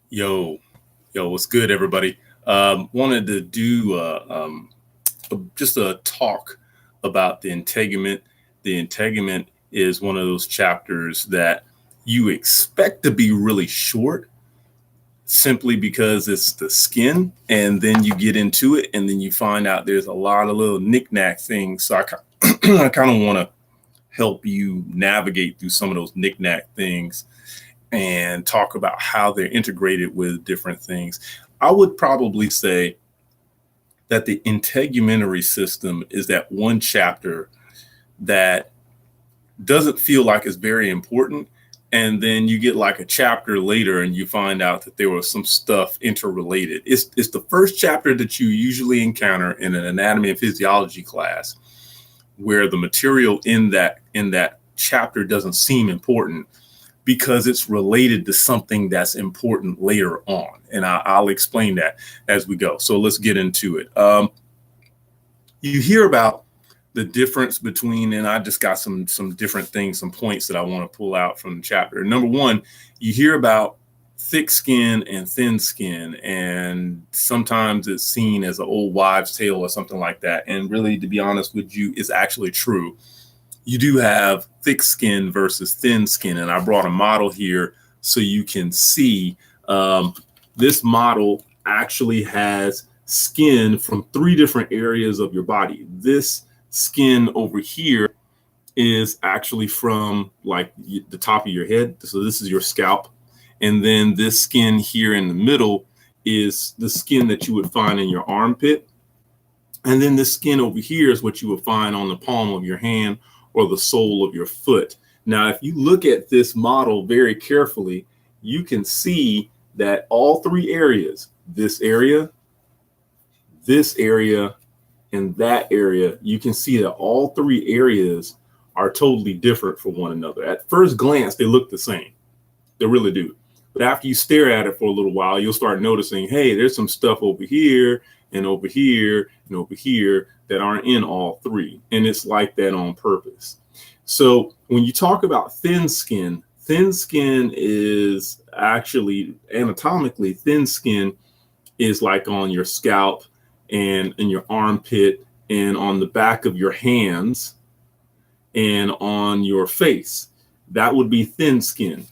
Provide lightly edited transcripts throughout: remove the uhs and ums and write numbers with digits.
Yo, what's good, everybody? Wanted to do just a talk about the integument. The integument is one of those chapters that you expect to be really short simply because it's the skin, and then you get into it, and then you find out there's a lot of little knickknack things. So I kind of want to help you navigate through some of those knickknack things and talk about how they're integrated with different things. I would probably say that the integumentary system is that one chapter that doesn't feel like it's very important. And then you get like a chapter later and you find out that there was some stuff interrelated. It's the first chapter that you usually encounter in an anatomy and physiology class where the material in that chapter doesn't seem important because it's related to something that's important later on. And I'll explain that as we go. So let's get into it. You hear about the difference between, and I just got some different things, some points that I want to pull out from the chapter. Number one, you hear about thick skin and thin skin, and sometimes it's seen as an old wives' tale or something like that. And really, to be honest with you, it's actually true. You do have thick skin versus thin skin. And I brought a model here so you can see this model actually has skin from three different areas of your body. This skin over here is actually from like the top of your head. So this is your scalp. And then this skin here in the middle is the skin that you would find in your armpit. And then this skin over here is what you would find on the palm of your hand or the sole of your foot. Now, if you look at this model very carefully, you can see that all three areas, this area, and that area, you can see that all three areas are totally different from one another. At first glance, they look the same. They really do. But after you stare at it for a little while, you'll start noticing, hey, there's some stuff over here and over here and over here that aren't in all three. And it's like that on purpose. So when you talk about thin skin is actually anatomically, thin skin is like on your scalp and in your armpit and on the back of your hands and on your face. That would be thin skin.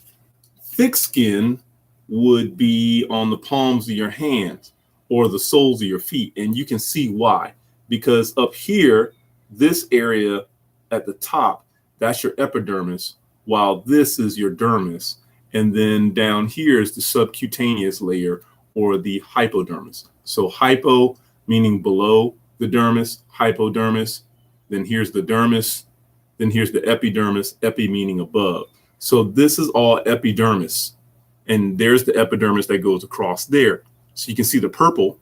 Thick skin would be on the palms of your hands or the soles of your feet. And you can see why. Because up here, this area at the top, that's your epidermis, while this is your dermis. And then down here is the subcutaneous layer or the hypodermis. So hypo meaning below the dermis, hypodermis. Then here's the dermis. Then here's the epidermis, epi meaning above. So this is all epidermis. And there's the epidermis that goes across there. So you can see the purple.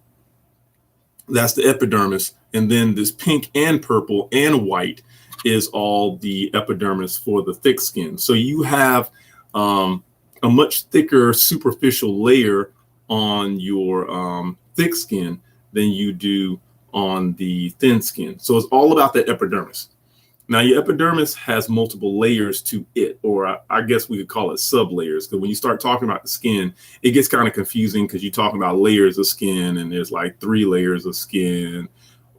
That's the epidermis. And then this pink and purple and white is all the epidermis for the thick skin. So you have a much thicker superficial layer on your thick skin than you do on the thin skin. So it's all about the epidermis. Now, your epidermis has multiple layers to it, or I guess we could call it sublayers, because when you start talking about the skin, it gets kind of confusing because you're talking about layers of skin, and there's like 3 layers of skin,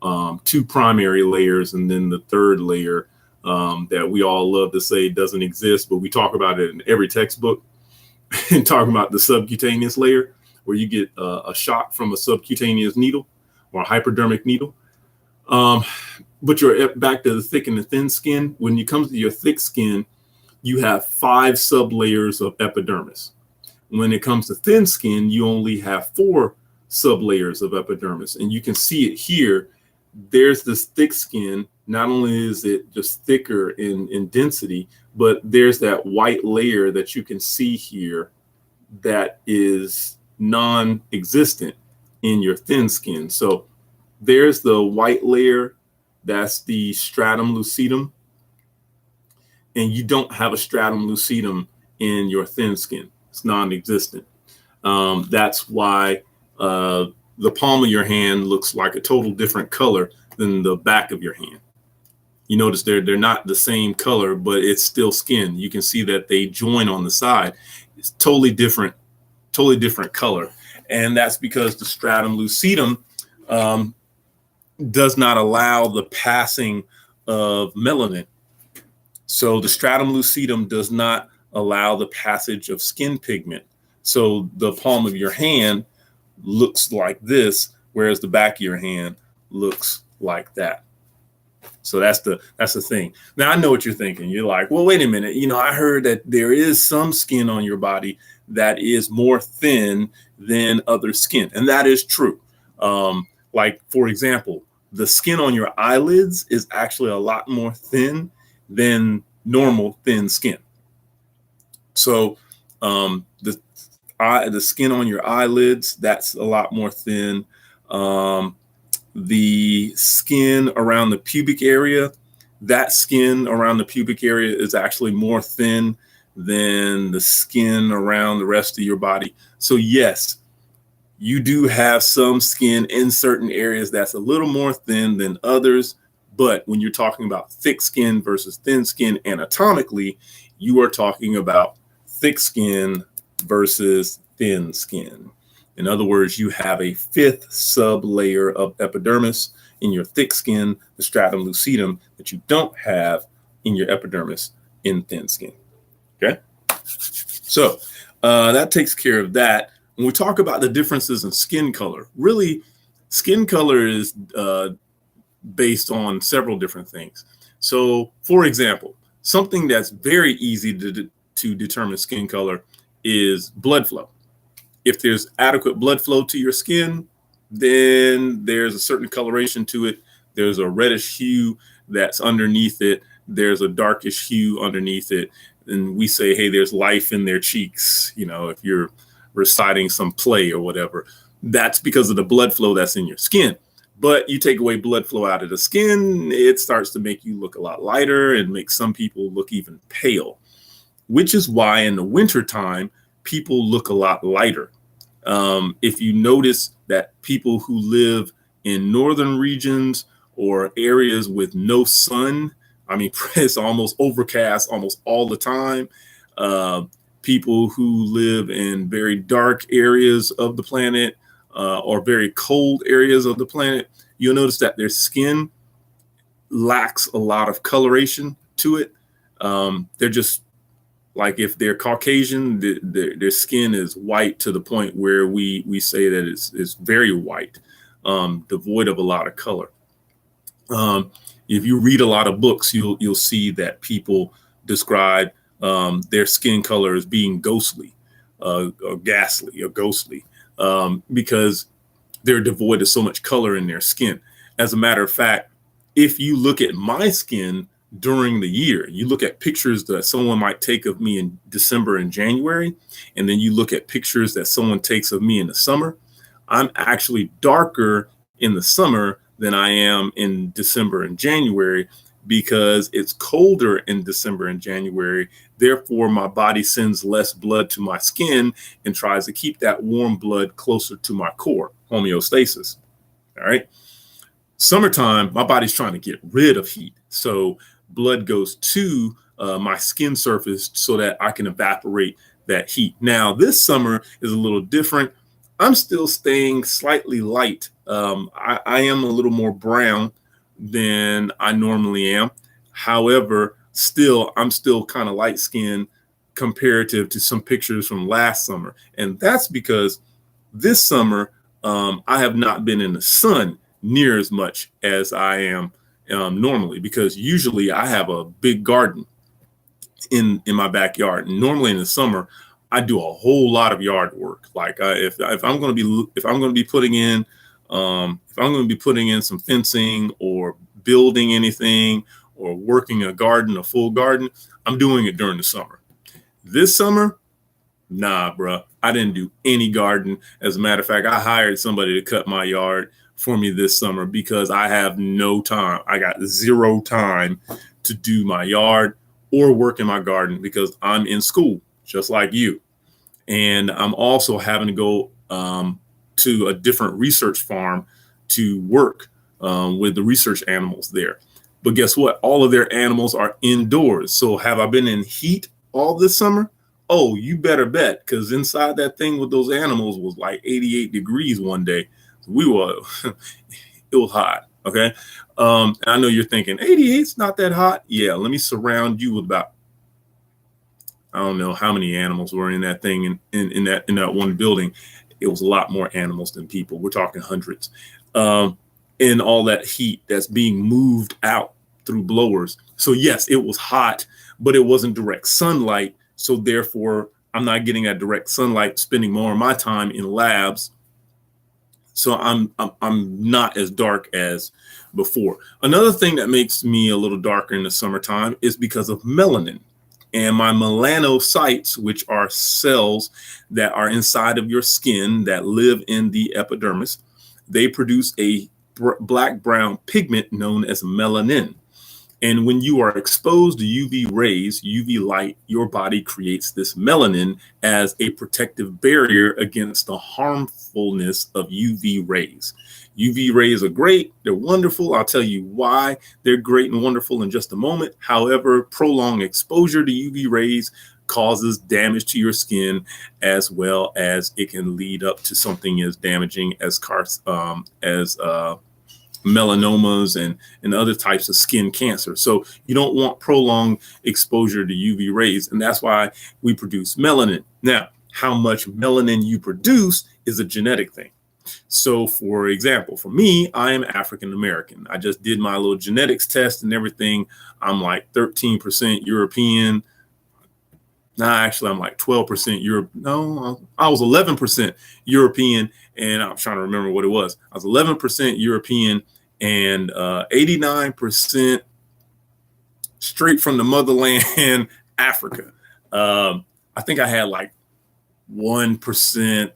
2 primary layers, and then the third layer that we all love to say doesn't exist, but we talk about it in every textbook and talking about the subcutaneous layer, where you get a shot from a subcutaneous needle or a hypodermic needle. But you're back to the thick and the thin skin. When it comes to your thick skin, you have 5 sublayers of epidermis. When it comes to thin skin, you only have 4 sublayers of epidermis. And you can see it here. There's this thick skin. Not only is it just thicker in density, but there's that white layer that you can see here that is non-existent in your thin skin. So there's the white layer. That's the stratum lucidum. And you don't have a stratum lucidum in your thin skin. It's non-existent. That's why the palm of your hand looks like a total different color than the back of your hand. You notice they're not the same color, but it's still skin. You can see that they join on the side. It's totally different totally different color. And that's because the stratum lucidum does not allow the passing of melanin. So the stratum lucidum does not allow the passage of skin pigment. So the palm of your hand looks like this, whereas the back of your hand looks like that. So that's the thing. Now I know what you're thinking. You're like, well, wait a minute. I heard that there is some skin on your body that is more thin than other skin, and that is true. Like, for example, the skin on your eyelids is actually a lot more thin than normal thin skin. So the skin on your eyelids, that's a lot more thin. The skin around the pubic area, that skin around the pubic area is actually more thin than the skin around the rest of your body. So yes, you do have some skin in certain areas that's a little more thin than others. But when you're talking about thick skin versus thin skin anatomically, you are talking about thick skin versus thin skin. In other words, you have a fifth sub-layer of epidermis in your thick skin, the stratum lucidum, that you don't have in your epidermis in thin skin. Okay? So that takes care of that. When we talk about the differences in skin color, really, skin color is based on several different things. So, for example, something that's very easy to determine skin color is blood flow. If there's adequate blood flow to your skin, then there's a certain coloration to it. There's a reddish hue that's underneath it. There's a darkish hue underneath it. And we say, hey, there's life in their cheeks, if you're reciting some play or whatever. That's because of the blood flow that's in your skin. But you take away blood flow out of the skin, it starts to make you look a lot lighter and make some people look even pale, which is why in the wintertime, people look a lot lighter. If you notice that people who live in northern regions or areas with no sun, it's almost overcast almost all the time. People who live in very dark areas of the planet or very cold areas of the planet, you'll notice that their skin lacks a lot of coloration to it. They're just like, if they're Caucasian, their skin is white to the point where we say that it's very white, devoid of a lot of color. If you read a lot of books, you'll see that people describe their skin color as being ghostly, or ghastly, or ghostly, because they're devoid of so much color in their skin. As a matter of fact, if you look at my skin during the year, you look at pictures that someone might take of me in December and January, and then you look at pictures that someone takes of me in the summer, I'm actually darker in the summer than I am in December and January, because it's colder in December and January. Therefore, my body sends less blood to my skin and tries to keep that warm blood closer to my core, homeostasis. All right. Summertime, my body's trying to get rid of heat. So blood goes to my skin surface so that I can evaporate that heat. Now, this summer is a little different. I'm still staying slightly light. I am a little more brown than I normally am. However, I'm still kind of light skinned comparative to some pictures from last summer. And that's because this summer, I have not been in the sun near as much as I am normally, because usually I have a big garden in my backyard. And normally in the summer, I do a whole lot of yard work. Like if I'm going to be putting in some fencing or building anything or working a garden, a full garden, I'm doing it during the summer. This summer, nah, bro, I didn't do any garden. As a matter of fact, I hired somebody to cut my yard for me this summer because I have no time. I got zero time to do my yard or work in my garden because I'm in school, just like you. And I'm also having to go to a different research farm to work with the research animals there. But guess what? All of their animals are indoors. So have I been in heat all this summer? Oh, you better bet, because inside that thing with those animals was like 88 degrees one day. We were, it was hot. Okay. And I know you're thinking 88's not that hot. Yeah. Let me surround you with about, I don't know how many animals were in that thing in that one building. It was a lot more animals than people. We're talking hundreds. And all that heat that's being moved out through blowers. So yes, it was hot, but it wasn't direct sunlight. So therefore, I'm not getting that direct sunlight, spending more of my time in labs. So I'm not as dark as before. Another thing that makes me a little darker in the summertime is because of melanin. And my melanocytes, which are cells that are inside of your skin that live in the epidermis, they produce a black brown pigment known as melanin. And when you are exposed to UV rays, UV light, your body creates this melanin as a protective barrier against the harmfulness of UV rays. UV rays are great. They're wonderful. I'll tell you why they're great and wonderful in just a moment. However, prolonged exposure to UV rays causes damage to your skin, as well as it can lead up to something as damaging as melanomas and other types of skin cancer. So you don't want prolonged exposure to UV rays. And that's why we produce melanin. Now, how much melanin you produce is a genetic thing. So for example, for me, I am African American. I just did my little genetics test and everything. I'm like 13% European. Actually, I'm like 12% Europe. No, I was 11% European, and I'm trying to remember what it was. I was 11% European and 89% straight from the motherland, Africa. I think I had like 1%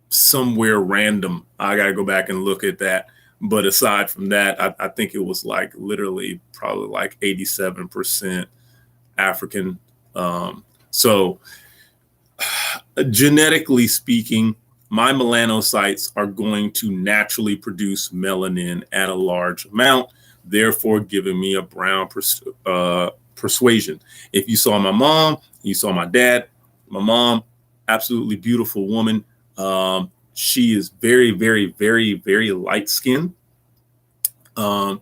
somewhere random. I got to go back and look at that. But aside from that, I think it was like literally probably like 87% African. So genetically speaking, my melanocytes are going to naturally produce melanin at a large amount, therefore giving me a brown persuasion. If you saw my mom, you saw my dad. My mom, absolutely beautiful woman. She is very, very, very, very light skinned. I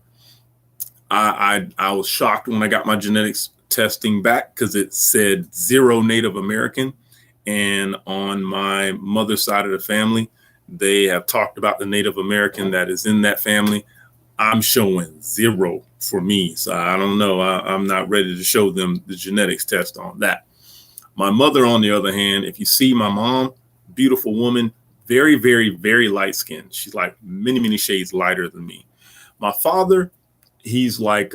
was shocked when I got my genetics testing back because it said 0 Native American. And on my mother's side of the family, they have talked about the Native American that is in that family. I'm showing 0 for me. So I don't know. I'm not ready to show them the genetics test on that. My mother, on the other hand, if you see my mom, beautiful woman, very, very, very light skinned. She's like many, many shades lighter than me. My father, he's like,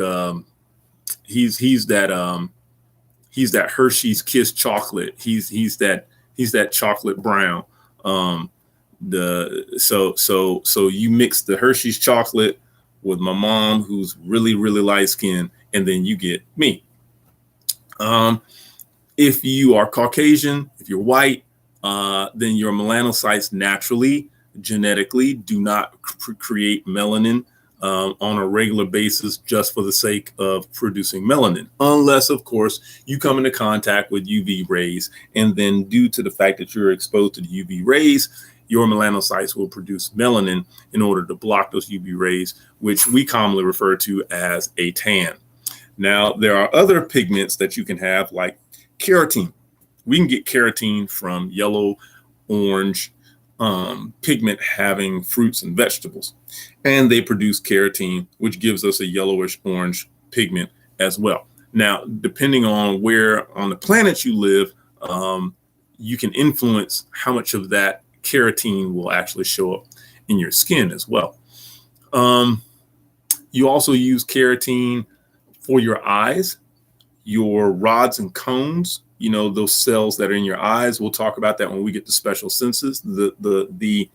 he's that Hershey's Kiss chocolate. He's that chocolate brown. So you mix the Hershey's chocolate with my mom, who's really, really light skinned, and then you get me. If you are Caucasian, if you're white, then your melanocytes naturally, genetically, do not create melanin on a regular basis just for the sake of producing melanin, unless, of course, you come into contact with UV rays. And then due to the fact that you're exposed to the UV rays, your melanocytes will produce melanin in order to block those UV rays, which we commonly refer to as a tan. Now, there are other pigments that you can have, like keratin. We can get keratin from yellow, orange, pigment having fruits and vegetables, and they produce keratin, which gives us a yellowish orange pigment as well. Now, depending on where on the planet you live, you can influence how much of that keratin will actually show up in your skin as well. You also use keratin for your eyes, your rods and cones, those cells that are in your eyes. We'll talk about that when we get to special senses. The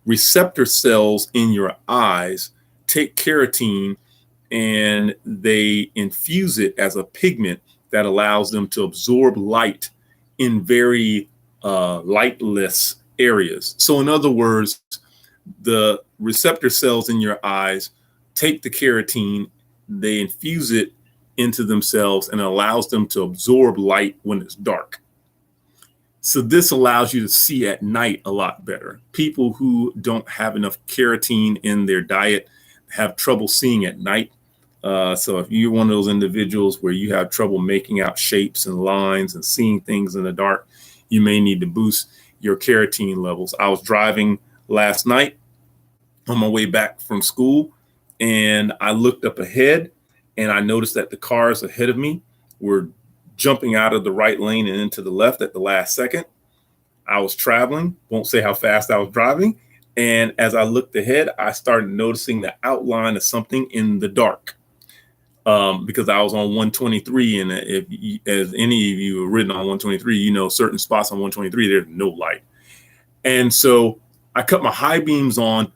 receptor cells in your eyes take keratin and they infuse it as a pigment that allows them to absorb light in very lightless areas. So in other words, the receptor cells in your eyes take the keratin, they infuse it into themselves, and allows them to absorb light when it's dark. So this allows you to see at night a lot better. People who don't have enough carotene in their diet have trouble seeing at night. So if you're one of those individuals where you have trouble making out shapes and lines and seeing things in the dark, you may need to boost your carotene levels. I was driving last night on my way back from school, and I looked up ahead and I noticed that the cars ahead of me were jumping out of the right lane and into the left at the last second. I was traveling, won't say how fast I was driving. And as I looked ahead, I started noticing the outline of something in the dark. Because I was on 123, and as any of you have ridden on 123, you know certain spots on 123 there's no light, and so I cut my high beams on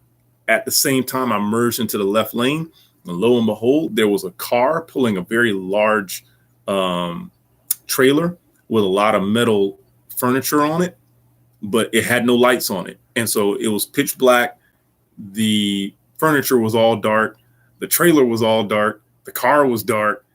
at the same time I merged into the left lane, and lo and behold, there was a car pulling a very large trailer with a lot of metal furniture on it, but it had no lights on it, and so it was pitch black. The furniture was all dark, the trailer was all dark. The car was dark,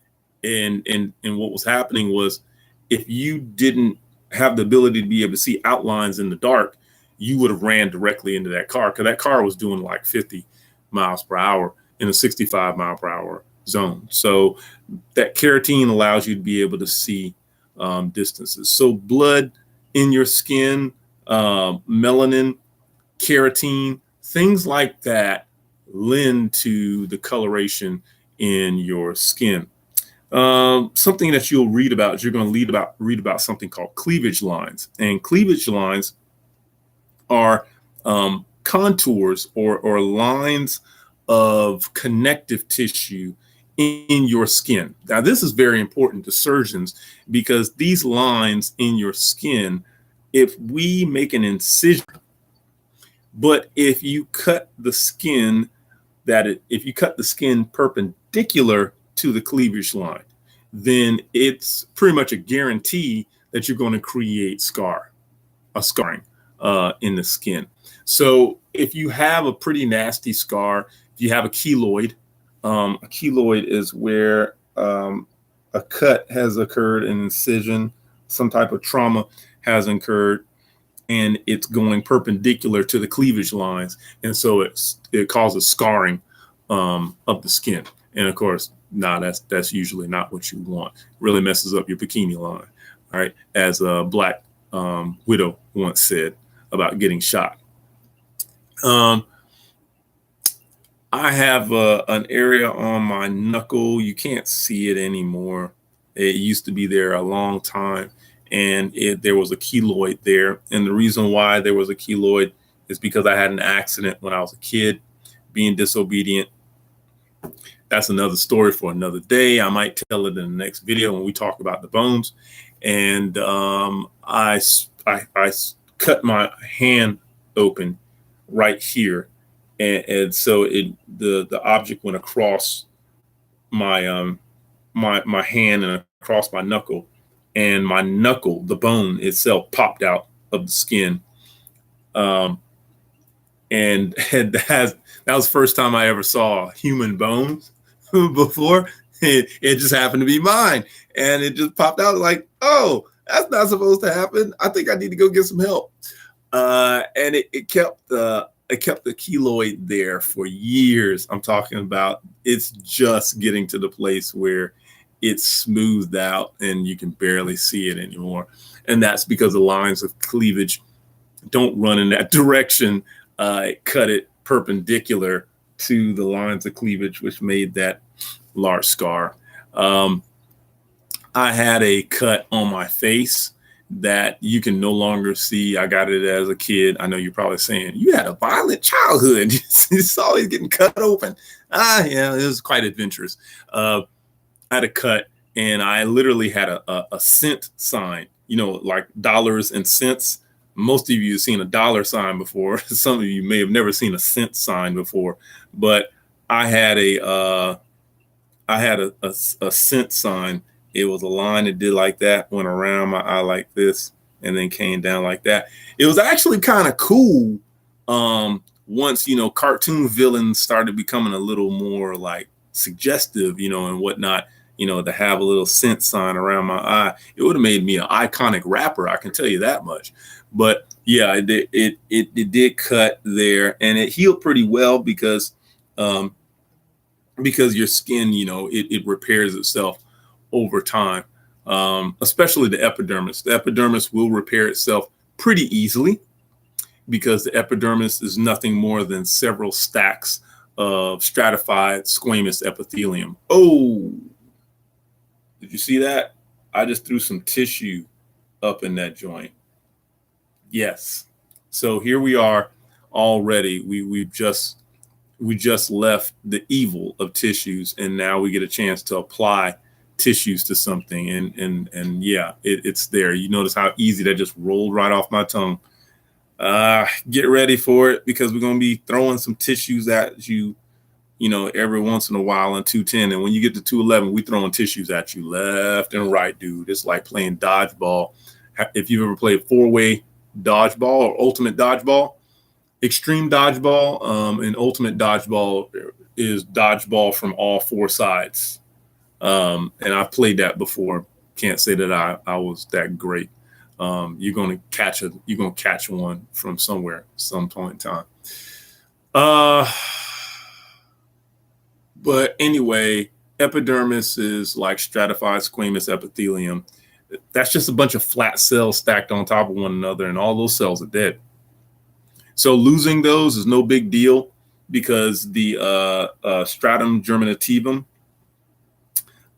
and what was happening was, if you didn't have the ability to be able to see outlines in the dark, you would have ran directly into that car, because that car was doing like 50 miles per hour in a 65 mile per hour zone. So that carotene allows you to be able to see distances. So blood in your skin, melanin, carotene, things like that lend to the coloration in your skin. Something that you'll read about is you're going to read about something called cleavage lines. And cleavage lines are contours or lines of connective tissue in your skin. Now, this is very important to surgeons, because these lines in your skin, if we make an incision, but if you cut the skin perpendicular to the cleavage line, then it's pretty much a guarantee that you're going to create scarring in the skin. So if you have a pretty nasty scar, if you have a keloid is where a cut has occurred, an incision, some type of trauma has occurred, and it's going perpendicular to the cleavage lines, and so it causes scarring of the skin. And of course, that's usually not what you want. It really messes up your bikini line. All right, as a Black Widow once said about getting shot. I have an area on my knuckle. You can't see it anymore. It used to be there a long time, and there was a keloid there. And the reason why there was a keloid is because I had an accident when I was a kid, being disobedient. That's another story for another day. I might tell it in the next video when we talk about the bones. And I cut my hand open right here, and so the object went across my my hand and across my knuckle, and my knuckle, the bone itself, popped out of the skin. And that was the first time I ever saw human bones before. It just happened to be mine, and it just popped out like, oh, that's not supposed to happen. I think I need to go get some help. And it kept the keloid there for years. I'm talking about, it's just getting to the place where it's smoothed out and you can barely see it anymore. And that's because the lines of cleavage don't run in that direction. It cut it perpendicular to the lines of cleavage, which made that large scar. I had a cut on my face that you can no longer see. I got it as a kid. I know you're probably saying, you had a violent childhood. It's always getting cut open. Yeah, it was quite adventurous. I had a cut, and I literally had a cent sign, like dollars and cents. Most of you have seen a dollar sign before. Some of you may have never seen a cent sign before, but I had a cent sign. It was a line that did like that, went around my eye like this, and then came down like that. It was actually kind of cool. Once, cartoon villains started becoming a little more like suggestive, and whatnot. to have a little scent sign around my eye. It would have made me an iconic rapper, I can tell you that much. But yeah, it did cut there, and it healed pretty well um, because your skin, it repairs itself over time, especially the epidermis. The epidermis will repair itself pretty easily because the epidermis is nothing more than several stacks of stratified squamous epithelium. Oh, did you see that? I just threw some tissue up in that joint. Yes. So here we are already. We just left the evil of tissues, and now we get a chance to apply tissues to something. And yeah, it's there. You notice how easy that just rolled right off my tongue. Get ready for it, because we're going to be throwing some tissues at you, every once in a while in 210. And when you get to 211, we throwing tissues at you left and right, dude. It's like playing dodgeball. If you've ever played four-way dodgeball or ultimate dodgeball, extreme dodgeball, and ultimate dodgeball is dodgeball from all four sides. And I've played that before. Can't say that I was that great. You're gonna catch one from somewhere, some point in time. But anyway, epidermis is like stratified squamous epithelium. That's just a bunch of flat cells stacked on top of one another, and all those cells are dead. So losing those is no big deal, because the stratum germinativum,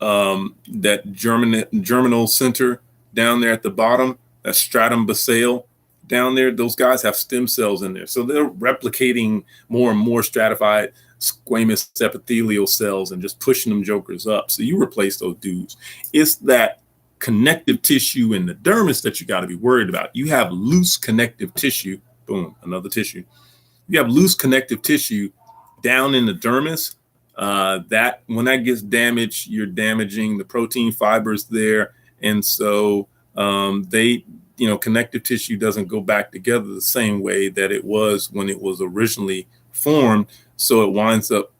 that germinal center down there at the bottom, that stratum basale down there, those guys have stem cells in there. So they're replicating more and more stratified squamous epithelial cells and just pushing them jokers up. So you replace those dudes. It's that connective tissue in the dermis that you got to be worried about. You have loose connective tissue. Boom, another tissue. You have loose connective tissue down in the dermis. That when that gets damaged, you're damaging the protein fibers there, and so connective tissue doesn't go back together the same way that it was when it was originally formed. So it winds up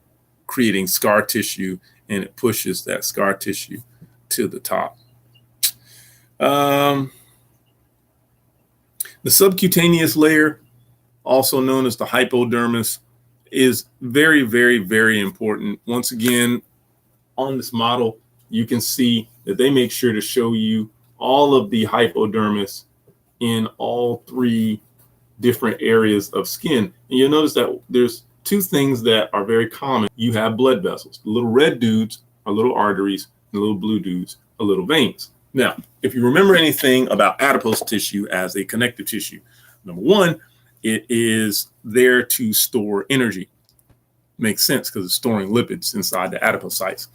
creating scar tissue, and it pushes that scar tissue to the top. The subcutaneous layer, also known as the hypodermis, is very, very, very important. Once again, on this model, you can see that they make sure to show you all of the hypodermis in all three different areas of skin. And you'll notice that there's two things that are very common. You have blood vessels. The little red dudes are little arteries, and the little blue dudes are little veins. Now, if you remember anything about adipose tissue as a connective tissue, number one, it is there to store energy. Makes sense because it's storing lipids inside the adipocytes.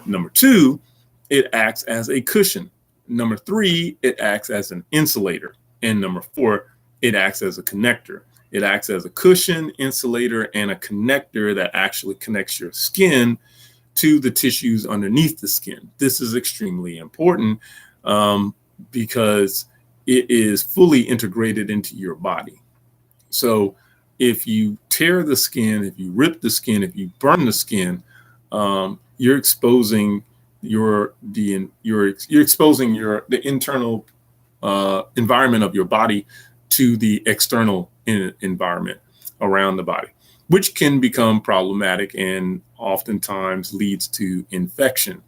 Number two, it acts as a cushion. Number three, it acts as an insulator. And number four, it acts as a connector. It acts as a cushion, insulator, and a connector that actually connects your skin to the tissues underneath the skin. This is extremely important because it is fully integrated into your body. So if you tear the skin, if you rip the skin, if you burn the skin, you're exposing the internal environment of your body to the external environment around the body, which can become problematic and oftentimes leads to infection.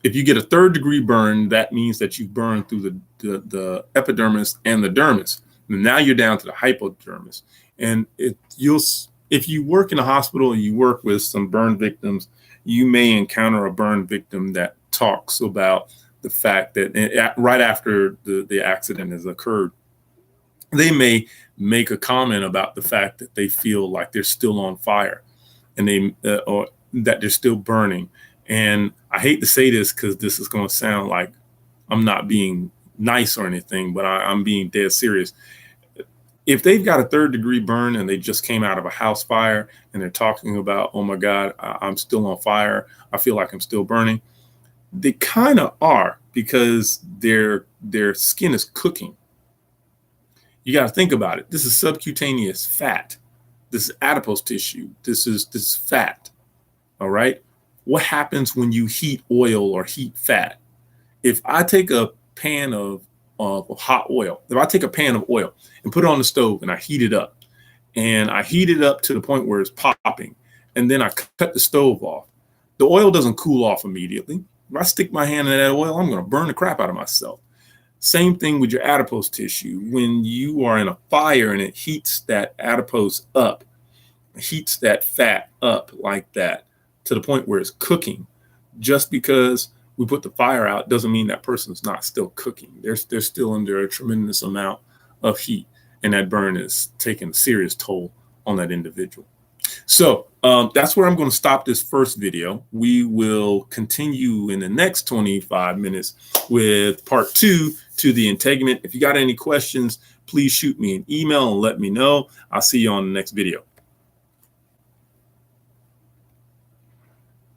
If you get a third-degree burn, that means that you've burned through the epidermis and the dermis. And now you're down to the hypodermis. And if you work in a hospital and you work with some burn victims, you may encounter a burn victim that talks about the fact that right after the accident has occurred, they may make a comment about the fact that they feel like they're still on fire, and or that they're still burning. And I hate to say this because this is going to sound like I'm not being nice or anything, but I'm being dead serious. If they've got a third-degree burn and they just came out of a house fire and they're talking about, oh my God, I'm still on fire, I feel like I'm still burning, they kind of are, because their skin is cooking. You got to think about it. This is subcutaneous fat. This is adipose tissue. This is fat. All right. what happens when you heat oil or heat fat. If I take a pan of hot oil, if I take a pan of oil and put it on the stove and I heat it up, and I heat it up to the point where it's popping, and then I cut the stove off, the oil doesn't cool off immediately. If I stick my hand in that oil, I'm going to burn the crap out of myself. Same thing with your adipose tissue. When you are in a fire and it heats that adipose up, heats that fat up like that to the point where it's cooking, just because we put the fire out doesn't mean that person's not still cooking. They're still under a tremendous amount of heat, and that burn is taking a serious toll on that individual. So that's where I'm going to stop this first video. We will continue in the next 25 minutes with part 2 to the integument. If you got any questions, please shoot me an email and let me know. I'll see you on the next video.